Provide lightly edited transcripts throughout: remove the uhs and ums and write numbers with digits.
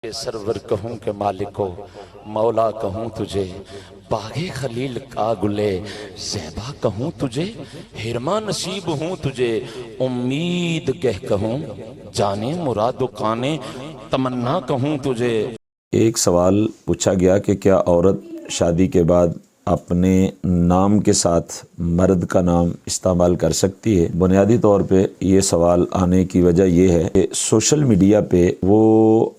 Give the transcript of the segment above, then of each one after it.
سرور کہوں کہ مالکو مولا کہوں تجھے، باغ خلیل کا گلے زیبا کہوں تجھے، ہرما نصیب ہوں تجھے، امید کہوں جانے مراد و کانے تمنا کہوں تجھے۔ ایک سوال پوچھا گیا کہ کیا عورت شادی کے بعد اپنے نام کے ساتھ مرد کا نام استعمال کر سکتی ہے؟ بنیادی طور پہ یہ سوال آنے کی وجہ یہ ہے کہ سوشل میڈیا پہ وہ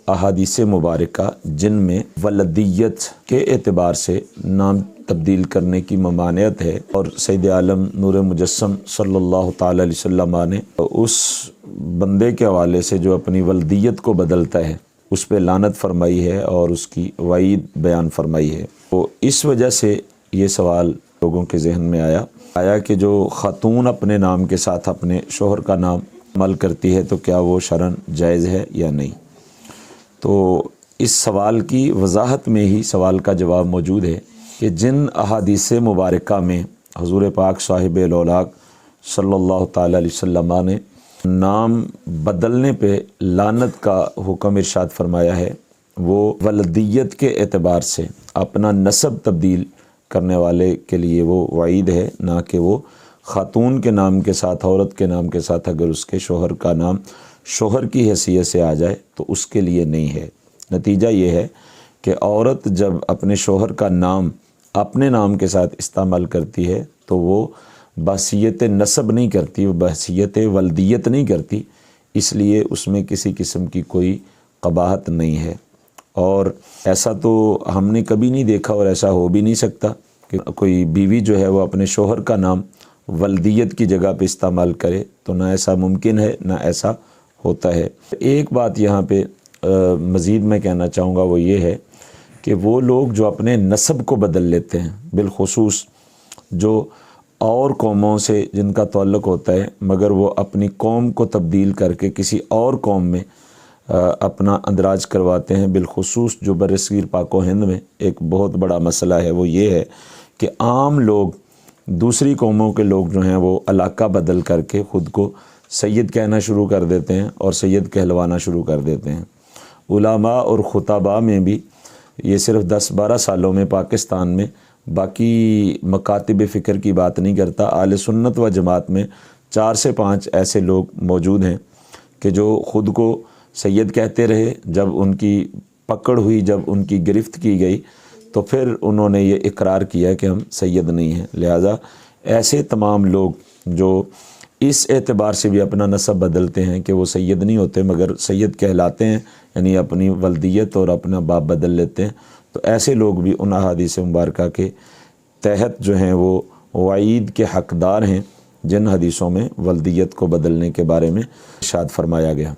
احادیث مبارکہ جن میں ولدیت کے اعتبار سے نام تبدیل کرنے کی ممانعت ہے، اور سید عالم نور مجسم صلی اللہ تعالی علیہ وسلم نے اس بندے کے حوالے سے جو اپنی ولدیت کو بدلتا ہے اس پہ لعنت فرمائی ہے اور اس کی وعید بیان فرمائی ہے۔ تو اس وجہ سے یہ سوال لوگوں کے ذہن میں آیا کہ جو خاتون اپنے نام کے ساتھ اپنے شوہر کا نام عمل کرتی ہے تو کیا وہ شرعاً جائز ہے یا نہیں۔ تو اس سوال کی وضاحت میں ہی سوال کا جواب موجود ہے کہ جن احادیث مبارکہ میں حضور پاک صاحب الاولاق صلی اللہ تعالی علیہ وسلم نے نام بدلنے پہ لعنت کا حکم ارشاد فرمایا ہے، وہ ولدیت کے اعتبار سے اپنا نسب تبدیل کرنے والے کے لیے وہ وعید ہے، نہ کہ وہ خاتون کے نام کے ساتھ، عورت کے نام کے ساتھ اگر اس کے شوہر کا نام شوہر کی حیثیت سے آ جائے تو اس کے لیے نہیں ہے۔ نتیجہ یہ ہے کہ عورت جب اپنے شوہر کا نام اپنے نام کے ساتھ استعمال کرتی ہے تو وہ بحیثیت نسب نہیں کرتی، وہ بحیثیت ولدیت نہیں کرتی، اس لیے اس میں کسی قسم کی کوئی قباحت نہیں ہے۔ اور ایسا تو ہم نے کبھی نہیں دیکھا اور ایسا ہو بھی نہیں سکتا کہ کوئی بیوی جو ہے وہ اپنے شوہر کا نام ولدیت کی جگہ پہ استعمال کرے، تو نہ ایسا ممکن ہے نہ ایسا ہوتا ہے۔ ایک بات یہاں پہ مزید میں کہنا چاہوں گا وہ یہ ہے کہ وہ لوگ جو اپنے نسب کو بدل لیتے ہیں، بالخصوص جو اور قوموں سے جن کا تعلق ہوتا ہے مگر وہ اپنی قوم کو تبدیل کر کے کسی اور قوم میں اپنا اندراج کرواتے ہیں، بالخصوص جو برصغیر پاک و ہند میں ایک بہت بڑا مسئلہ ہے وہ یہ ہے کہ عام لوگ، دوسری قوموں کے لوگ جو ہیں وہ علاقہ بدل کر کے خود کو سید کہنا شروع کر دیتے ہیں اور سید کہلوانا شروع کر دیتے ہیں۔ علماء اور خطباء میں بھی یہ صرف 10-12 سالوں میں پاکستان میں، باقی مکاتب فکر کی بات نہیں کرتا، اہل سنت و جماعت میں 4 سے 5 ایسے لوگ موجود ہیں کہ جو خود کو سید کہتے رہے، جب ان کی پکڑ ہوئی، جب ان کی گرفت کی گئی تو پھر انہوں نے یہ اقرار کیا کہ ہم سید نہیں ہیں۔ لہٰذا ایسے تمام لوگ جو اس اعتبار سے بھی اپنا نسب بدلتے ہیں کہ وہ سید نہیں ہوتے مگر سید کہلاتے ہیں، یعنی اپنی ولدیت اور اپنا باپ بدل لیتے ہیں، تو ایسے لوگ بھی ان احادیث مبارکہ کے تحت جو ہیں وہ وعید کے حقدار ہیں جن حدیثوں میں ولدیت کو بدلنے کے بارے میں ارشاد فرمایا گیا۔